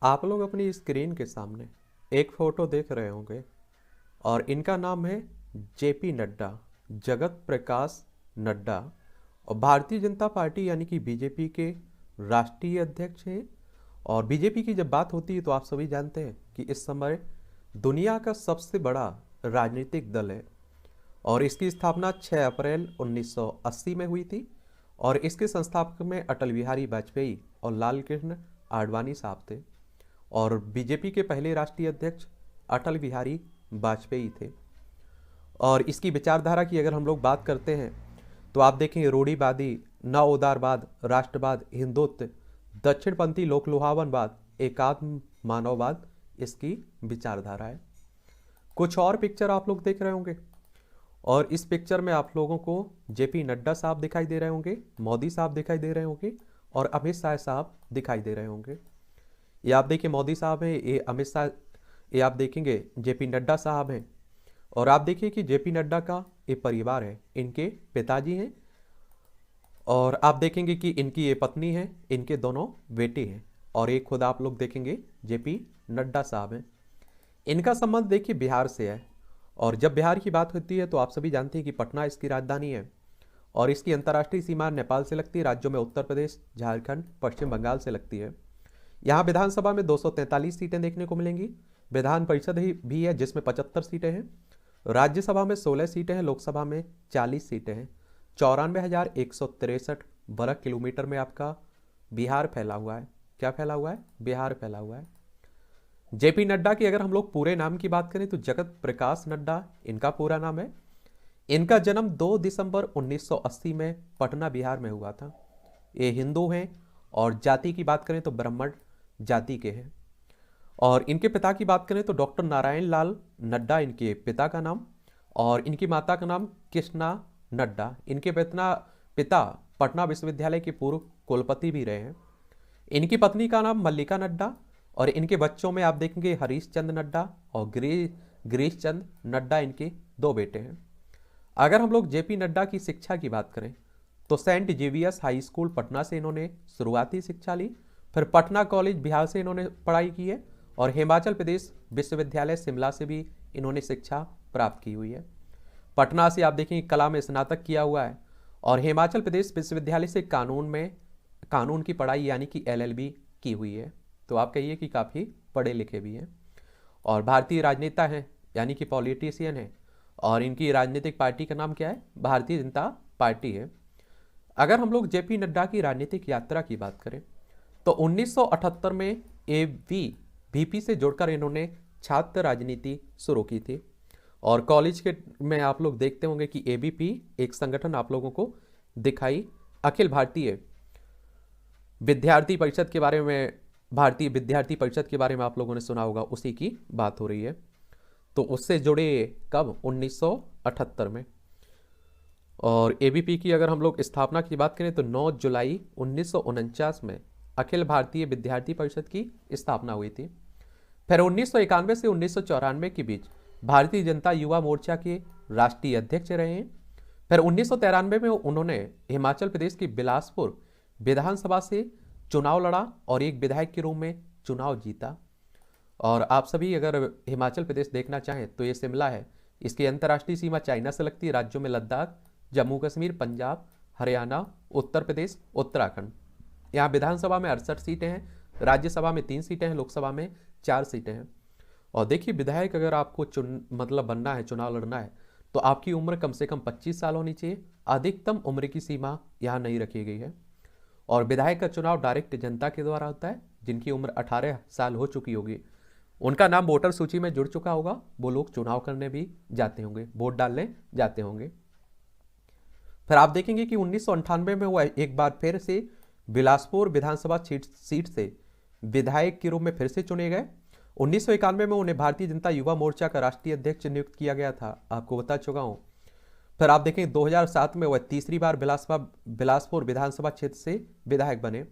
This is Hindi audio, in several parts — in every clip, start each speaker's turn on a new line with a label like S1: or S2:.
S1: आप लोग अपनी स्क्रीन के सामने एक फोटो देख रहे होंगे और इनका नाम है जेपी नड्डा, जगत प्रकाश नड्डा। और भारतीय जनता पार्टी यानी कि बीजेपी के राष्ट्रीय अध्यक्ष हैं। और बीजेपी की जब बात होती है तो आप सभी जानते हैं कि इस समय दुनिया का सबसे बड़ा राजनीतिक दल है और इसकी स्थापना 6 अप्रैल 1980 में हुई थी और इसके संस्थापक में अटल बिहारी वाजपेयी और लाल कृष्ण आडवाणी साहब थे। और बीजेपी के पहले राष्ट्रीय अध्यक्ष अटल बिहारी वाजपेयी थे। और इसकी विचारधारा की अगर हम लोग बात करते हैं तो आप देखेंगे रूढ़िवादी, नव उदारवाद, राष्ट्रवाद, हिंदुत्व, दक्षिणपंथी लोकलुभावनवाद, एकात्म मानववाद इसकी विचारधारा है। कुछ और पिक्चर आप लोग देख रहे होंगे और इस पिक्चर में आप लोगों को जेपी नड्डा साहब दिखाई दे रहे होंगे, मोदी साहब दिखाई दे रहे होंगे और अमित शाह साहब दिखाई दे रहे होंगे। ये आप देखिए मोदी साहब हैं, ये अमित शाह, ये आप देखेंगे जेपी नड्डा साहब हैं। और आप देखिए कि जेपी नड्डा का ये परिवार है, इनके पिताजी हैं और आप देखेंगे कि इनकी ये पत्नी है, इनके दोनों बेटे हैं और एक खुद आप लोग देखेंगे जेपी नड्डा साहब हैं। इनका संबंध देखिए बिहार से है और जब बिहार की बात होती है तो आप सभी जानते हैं कि पटना इसकी राजधानी है और इसकी अंतर्राष्ट्रीय सीमा नेपाल से लगती है, राज्यों में उत्तर प्रदेश, झारखंड, पश्चिम बंगाल से लगती है। यहाँ विधानसभा में 243 सीटें देखने को मिलेंगी। विधान परिषद भी है जिसमें 75 सीटें हैं। राज्यसभा में 16 सीटें हैं, लोकसभा में 40 सीटें हैं। 94,163 वर्ग किलोमीटर में आपका बिहार फैला हुआ है। क्या फैला हुआ है? बिहार फैला हुआ है। जेपी नड्डा की अगर हम लोग पूरे नाम की बात करें तो जगत प्रकाश नड्डा इनका पूरा नाम है। इनका जन्म 2 दिसंबर 1980 में पटना बिहार में हुआ था। ये हिंदू हैं और जाति की बात करें तो ब्राह्मण जाति के हैं। और इनके पिता की बात करें तो डॉक्टर नारायण लाल नड्डा इनके पिता का नाम और इनकी माता का नाम कृष्णा नड्डा। इनके पिता पटना विश्वविद्यालय के पूर्व कुलपति भी रहे हैं। इनकी पत्नी का नाम मल्लिका नड्डा और इनके बच्चों में आप देखेंगे हरीश चंद्र नड्डा और गिरीश चंद्र नड्डा इनके 2 बेटे हैं। अगर हम लोग जेपी नड्डा की शिक्षा की बात करें तो Saint Xavier's High School Patna से इन्होंने शुरुआती शिक्षा ली, फिर पटना कॉलेज बिहार से इन्होंने पढ़ाई की है और हिमाचल प्रदेश विश्वविद्यालय शिमला से भी इन्होंने शिक्षा प्राप्त की हुई है। पटना से आप देखेंगे कला में स्नातक किया हुआ है और हिमाचल प्रदेश विश्वविद्यालय से कानून की पढ़ाई यानी कि LLB की हुई है। तो आप कहिए कि काफ़ी पढ़े लिखे भी हैं और भारतीय राजनेता हैं यानी कि पॉलिटिशियन है और इनकी राजनीतिक पार्टी का नाम क्या है? भारतीय जनता पार्टी है। अगर हम लोग जेपी नड्डा की राजनीतिक यात्रा की बात करें तो 1978 में ABVP से जुड़कर इन्होंने छात्र राजनीति शुरू की थी और कॉलेज के में आप लोग देखते होंगे कि ABP एक संगठन आप लोगों को दिखाई अखिल भारतीय विद्यार्थी परिषद के बारे में, भारतीय विद्यार्थी परिषद के बारे में आप लोगों ने सुना होगा, उसी की बात हो रही है। तो उससे जुड़े कब? 1978 में। और ABP की अगर हम लोग स्थापना की बात करें तो 9 जुलाई 1949 में अखिल भारतीय विद्यार्थी परिषद की स्थापना हुई थी। फिर 1991 से 1994 के बीच भारतीय जनता युवा मोर्चा के राष्ट्रीय अध्यक्ष रहे हैं। फिर 1993 में उन्होंने हिमाचल प्रदेश की बिलासपुर विधानसभा से चुनाव लड़ा और एक विधायक के रूप में चुनाव जीता। और आप सभी अगर हिमाचल प्रदेश देखना चाहें तो ये शिमला है। इसकी अंतर्राष्ट्रीय सीमा चाइना से लगती है। राज्यों में लद्दाख, जम्मू कश्मीर, पंजाब, हरियाणा, उत्तर प्रदेश, उत्तराखंड। यहाँ विधानसभा में 68 सीटें हैं, राज्यसभा में 3 सीटें हैं, लोकसभा में 4 सीटें हैं। और देखिए विधायक अगर आपको बनना है, चुनाव लड़ना है तो आपकी उम्र कम से कम 25 साल होनी चाहिए। अधिकतम उम्र की सीमा यहाँ नहीं रखी गई है। और विधायक का चुनाव डायरेक्ट जनता के द्वारा होता है। जिनकी उम्र 18 साल हो चुकी होगी, उनका नाम वोटर सूची में जुड़ चुका होगा, वो लोग चुनाव करने भी जाते होंगे, वोट डालने जाते होंगे। फिर आप देखेंगे कि 1998 में वो एक बार फिर से बिलासपुर विधानसभा सीट से विधायक के रूप में फिर से चुने गए। 1991 में उन्हें भारतीय जनता युवा मोर्चा का राष्ट्रीय अध्यक्ष नियुक्त किया गया था, आपको बता चुका हूं। फिर आप देखें 2007 में वह तीसरी बार बिलासपुर विधानसभा क्षेत्र से विधायक बने।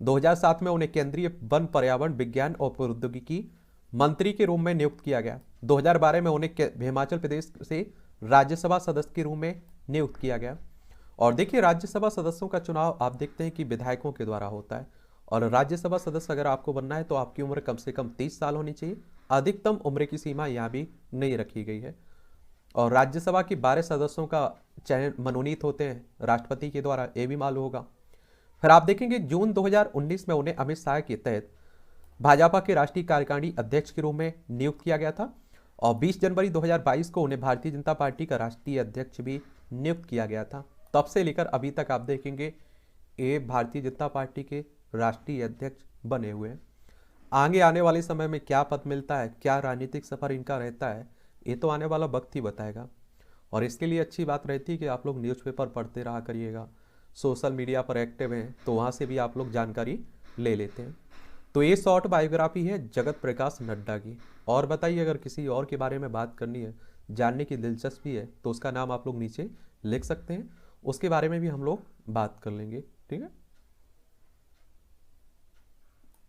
S1: 2007 में उन्हें केंद्रीय वन, पर्यावरण, विज्ञान और प्रौद्योगिकी मंत्री के रूप में नियुक्त किया गया। 2012 में उन्हें हिमाचल प्रदेश से राज्यसभा सदस्य के रूप में नियुक्त किया गया। और देखिए राज्यसभा सदस्यों का चुनाव आप देखते हैं कि विधायकों के द्वारा होता है और राज्यसभा सदस्य अगर आपको बनना है तो आपकी उम्र कम से कम 30 साल होनी चाहिए। अधिकतम उम्र की सीमा यहाँ भी नहीं रखी गई है। और राज्यसभा की 12 सदस्यों का चयन मनोनीत होते हैं राष्ट्रपति के द्वारा, ये भी मालूम होगा। फिर आप देखेंगे जून 2019 में उन्हें अमित शाह के तहत भाजपा के राष्ट्रीय कार्यकारिणी अध्यक्ष के रूप में नियुक्त किया गया था। और 20 जनवरी 2022 को उन्हें भारतीय जनता पार्टी का राष्ट्रीय अध्यक्ष भी नियुक्त किया गया था। तब से लेकर अभी तक आप देखेंगे ये भारतीय जनता पार्टी के राष्ट्रीय अध्यक्ष बने हुए हैं। आगे आने वाले समय में क्या पद मिलता है, क्या राजनीतिक सफर इनका रहता है, ये तो आने वाला वक्त ही बताएगा। और इसके लिए अच्छी बात रहती है कि आप लोग न्यूज़पेपर पढ़ते रहा करिएगा, सोशल मीडिया पर एक्टिव हैं तो वहाँ से भी आप लोग जानकारी ले लेते हैं। तो ये शॉर्ट बायोग्राफी है जगत प्रकाश नड्डा की। और बताइए अगर किसी और के बारे में बात करनी है, जानने की दिलचस्पी है, तो उसका नाम आप लोग नीचे लिख सकते हैं, उसके बारे में भी हम लोग बात कर लेंगे। ठीक है।